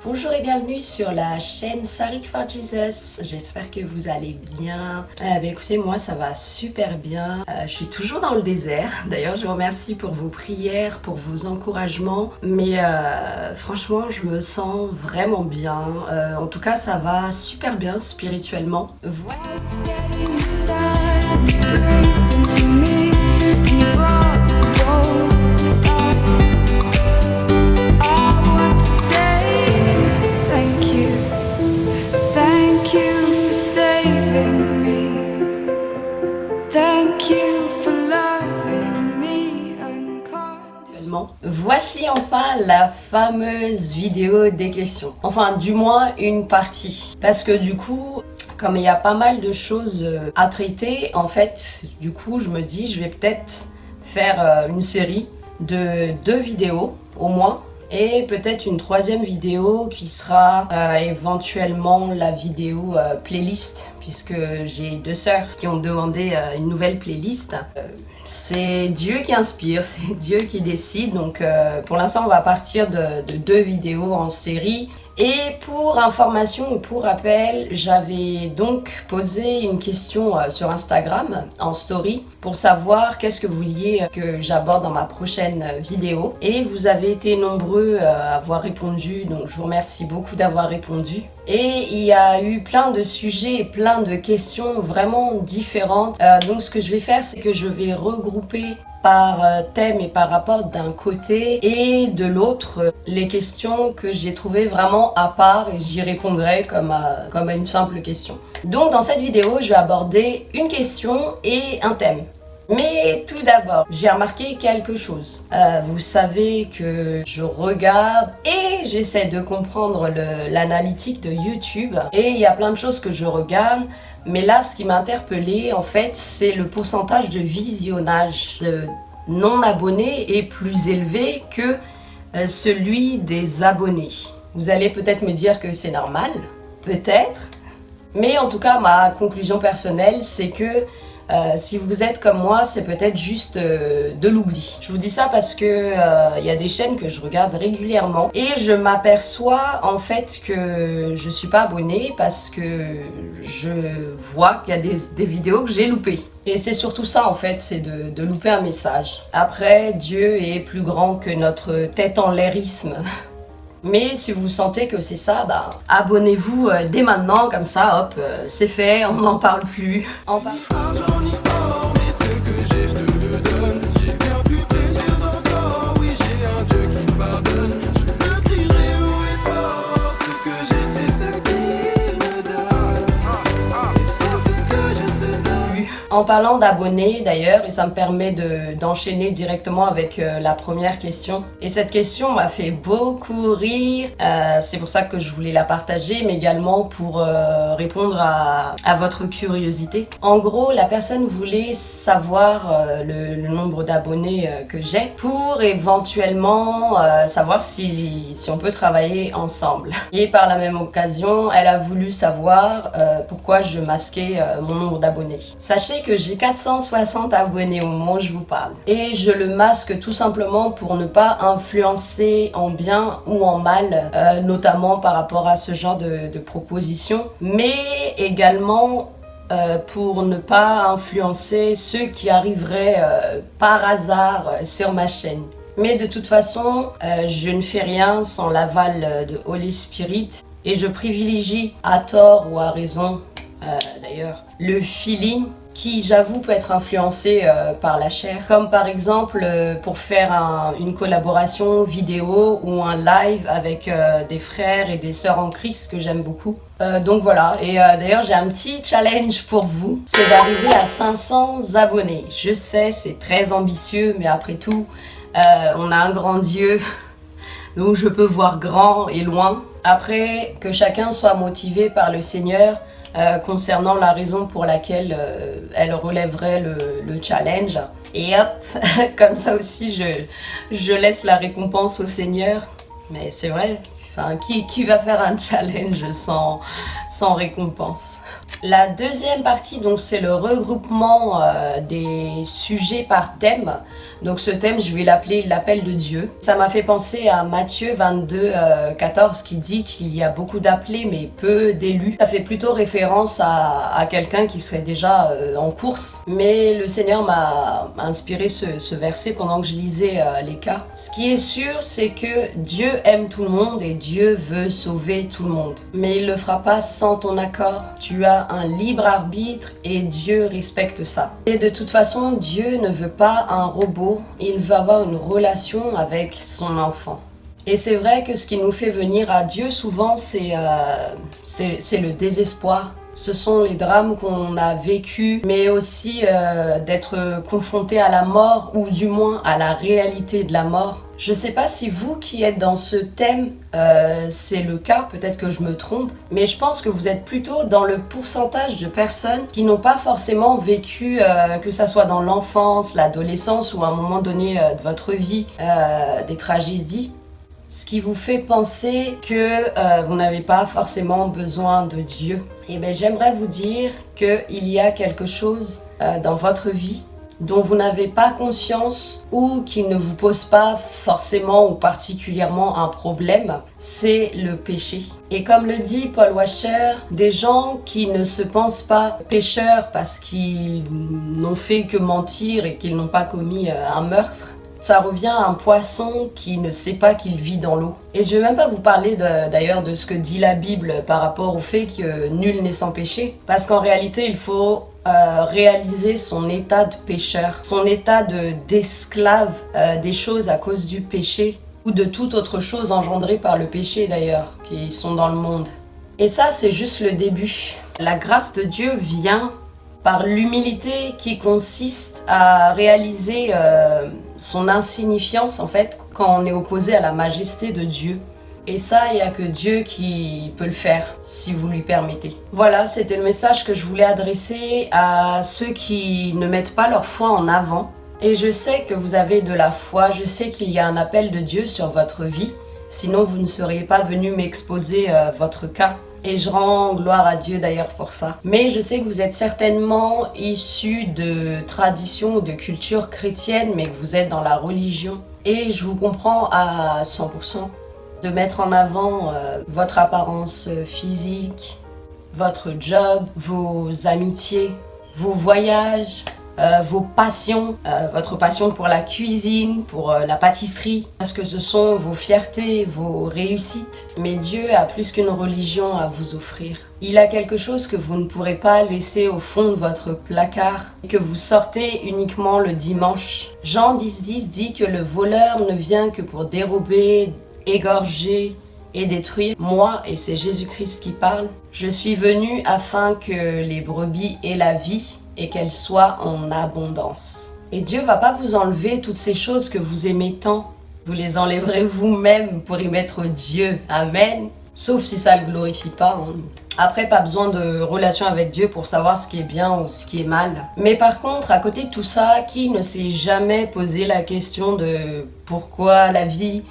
Bonjour et bienvenue sur la chaîne Sarik for Jesus. J'espère que vous allez bien. Écoutez, moi ça va super bien. Je suis toujours dans le désert. D'ailleurs, je vous remercie pour vos prières, pour vos encouragements. Mais franchement, je me sens vraiment bien. En tout cas, ça va super bien spirituellement. Voici enfin la fameuse vidéo des questions. Enfin, du moins une partie. Parce que du coup, comme il y a pas mal de choses à traiter, en fait, du coup, je me dis, je vais peut-être faire une série de 2 vidéos au moins. Et peut-être une 3e vidéo qui sera éventuellement la vidéo playlist, puisque j'ai 2 sœurs qui ont demandé une nouvelle playlist. C'est Dieu qui inspire, c'est Dieu qui décide, donc pour l'instant on va partir de 2 vidéos en série. Et pour information ou pour rappel, j'avais donc posé une question sur Instagram en story pour savoir qu'est-ce que vous vouliez que j'aborde dans ma prochaine vidéo. Et vous avez été nombreux à avoir répondu, donc je vous remercie beaucoup d'avoir répondu. Et il y a eu plein de sujets et plein de questions vraiment différentes. Donc ce que je vais faire, c'est que je vais regrouper par thème et par rapport d'un côté et de l'autre les questions que j'ai trouvées vraiment à part et j'y répondrai comme à une simple question. Donc dans cette vidéo, je vais aborder une question et un thème. Mais tout d'abord, j'ai remarqué quelque chose. Vous savez que je regarde et j'essaie de comprendre l'analytique de YouTube. Et il y a plein de choses que je regarde. Mais là, ce qui m'a interpellée, en fait, c'est le pourcentage de visionnage de non-abonnés est plus élevé que celui des abonnés. Vous allez peut-être me dire que c'est normal, peut-être. Mais en tout cas, ma conclusion personnelle, c'est que si vous êtes comme moi, c'est peut-être juste de l'oubli. Je vous dis ça parce que il y a des chaînes que je regarde régulièrement et je m'aperçois en fait que je suis pas abonnée parce que je vois qu'il y a des vidéos que j'ai loupées. Et c'est surtout ça en fait, c'est de louper un message. Après, Dieu est plus grand que notre tête en l'airisme. Mais si vous sentez que c'est ça, abonnez-vous dès maintenant, comme ça, hop, c'est fait, on n'en parle plus. En parlant d'abonnés d'ailleurs, et ça me permet d'enchaîner directement avec la première question. Et cette question m'a fait beaucoup rire, c'est pour ça que je voulais la partager, mais également pour répondre à votre curiosité. En gros, la personne voulait savoir le nombre d'abonnés que j'ai pour éventuellement savoir si on peut travailler ensemble. Et par la même occasion, elle a voulu savoir pourquoi je masquais mon nombre d'abonnés. Sachez que j'ai 460 abonnés au moment où je vous parle. Et je le masque tout simplement pour ne pas influencer en bien ou en mal, notamment par rapport à ce genre de propositions, mais également pour ne pas influencer ceux qui arriveraient par hasard sur ma chaîne. Mais de toute façon, je ne fais rien sans l'aval de Holy Spirit et je privilégie à tort ou à raison d'ailleurs le feeling qui j'avoue peut être influencé par la chair, comme par exemple pour faire une collaboration vidéo ou un live avec des frères et des sœurs en Christ que j'aime beaucoup. Donc voilà, et d'ailleurs j'ai un petit challenge pour vous, c'est d'arriver à 500 abonnés. Je sais, c'est très ambitieux, mais après tout, on a un grand Dieu, donc je peux voir grand et loin. Après, que chacun soit motivé par le Seigneur, concernant la raison pour laquelle elle relèverait le challenge. Et hop, comme ça aussi je laisse la récompense au Seigneur. Mais c'est vrai, Enfin, qui va faire un challenge sans récompense? La deuxième partie, donc, c'est le regroupement des sujets par thème. Donc ce thème, je vais l'appeler l'appel de Dieu. Ça m'a fait penser à Matthieu 22, 14 qui dit qu'il y a beaucoup d'appelés mais peu d'élus. Ça fait plutôt référence à quelqu'un qui serait déjà en course. Mais le Seigneur m'a inspiré ce verset pendant que je lisais les cas. Ce qui est sûr, c'est que Dieu aime tout le monde et Dieu veut sauver tout le monde. Mais il le fera pas sans ton accord. Tu as un libre arbitre et Dieu respecte ça. Et de toute façon, Dieu ne veut pas un robot, il veut avoir une relation avec son enfant. Et c'est vrai que ce qui nous fait venir à Dieu souvent, c'est le désespoir. Ce sont les drames qu'on a vécus, mais aussi d'être confronté à la mort, ou du moins à la réalité de la mort. Je sais pas si vous qui êtes dans ce thème, c'est le cas, peut-être que je me trompe, mais je pense que vous êtes plutôt dans le pourcentage de personnes qui n'ont pas forcément vécu, que ça soit dans l'enfance, l'adolescence ou à un moment donné de votre vie, des tragédies. Ce qui vous fait penser que vous n'avez pas forcément besoin de Dieu. Et bien j'aimerais vous dire qu'il y a quelque chose dans votre vie dont vous n'avez pas conscience ou qui ne vous pose pas forcément ou particulièrement un problème, c'est le péché. Et comme le dit Paul Washer, des gens qui ne se pensent pas pécheurs parce qu'ils n'ont fait que mentir et qu'ils n'ont pas commis un meurtre, ça revient à un poisson qui ne sait pas qu'il vit dans l'eau. Et je vais même pas vous parler d'ailleurs de ce que dit la Bible par rapport au fait que nul n'est sans péché. Parce qu'en réalité, il faut réaliser son état de pécheur, son état d'esclave des choses à cause du péché, ou de toute autre chose engendrée par le péché d'ailleurs, qui sont dans le monde. Et ça, c'est juste le début. La grâce de Dieu vient par l'humilité qui consiste à réaliser son insignifiance en fait quand on est opposé à la majesté de Dieu. Et ça, il n'y a que Dieu qui peut le faire, si vous lui permettez. Voilà, c'était le message que je voulais adresser à ceux qui ne mettent pas leur foi en avant. Et je sais que vous avez de la foi, je sais qu'il y a un appel de Dieu sur votre vie, sinon vous ne seriez pas venu m'exposer votre cas. Et je rends gloire à Dieu d'ailleurs pour ça. Mais je sais que vous êtes certainement issus de traditions ou de culture chrétienne, mais que vous êtes dans la religion. Et je vous comprends à 100%. De mettre en avant votre apparence physique, votre job, vos amitiés, vos voyages, vos passions, votre passion pour la cuisine, pour la pâtisserie, parce que ce sont vos fiertés, vos réussites. Mais Dieu a plus qu'une religion à vous offrir. Il a quelque chose que vous ne pourrez pas laisser au fond de votre placard, et que vous sortez uniquement le dimanche. Jean 10,10 dit que le voleur ne vient que pour dérober, égorger et détruire. Moi, et c'est Jésus-Christ qui parle, je suis venu afin que les brebis aient la vie et qu'elles soient en abondance. Et Dieu va pas vous enlever toutes ces choses que vous aimez tant. Vous les enlèverez vous-même pour y mettre Dieu. Amen. Sauf si ça le glorifie pas. Après, pas besoin de relation avec Dieu pour savoir ce qui est bien ou ce qui est mal. Mais par contre, à côté de tout ça, qui ne s'est jamais posé la question de pourquoi la vie,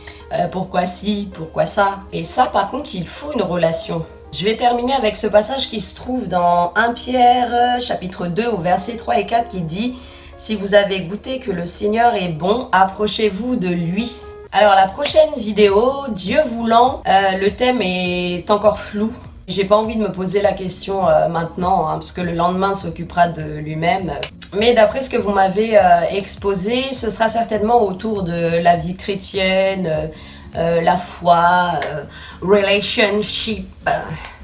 pourquoi ci, pourquoi ça? Et ça, par contre, il faut une relation. Je vais terminer avec ce passage qui se trouve dans 1 Pierre chapitre 2 au verset 3 et 4 qui dit « Si vous avez goûté que le Seigneur est bon, approchez-vous de lui. » Alors la prochaine vidéo, Dieu voulant, le thème est encore flou. J'ai pas envie de me poser la question maintenant, parce que le lendemain s'occupera de lui-même. Mais d'après ce que vous m'avez exposé, ce sera certainement autour de la vie chrétienne, la foi, relationship.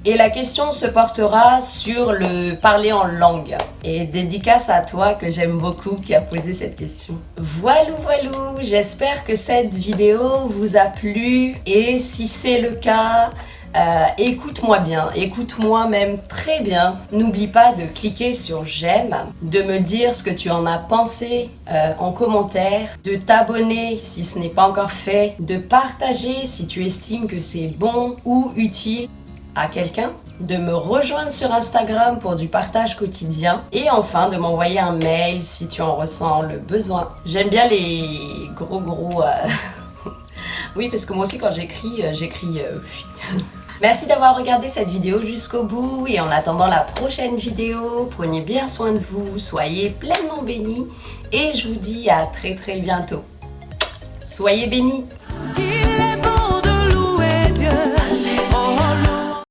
Et la question se portera sur le parler en langue. Et dédicace à toi que j'aime beaucoup qui a posé cette question. Voilou, j'espère que cette vidéo vous a plu. Et si c'est le cas, écoute-moi bien, écoute-moi même très bien. N'oublie pas de cliquer sur j'aime, de me dire ce que tu en as pensé en commentaire, de t'abonner si ce n'est pas encore fait, de partager si tu estimes que c'est bon ou utile à quelqu'un, de me rejoindre sur Instagram pour du partage quotidien et enfin de m'envoyer un mail si tu en ressens le besoin. J'aime bien les gros Oui, parce que moi aussi quand j'écris, Merci d'avoir regardé cette vidéo jusqu'au bout et en attendant la prochaine vidéo, prenez bien soin de vous, soyez pleinement bénis et je vous dis à très bientôt. Soyez bénis!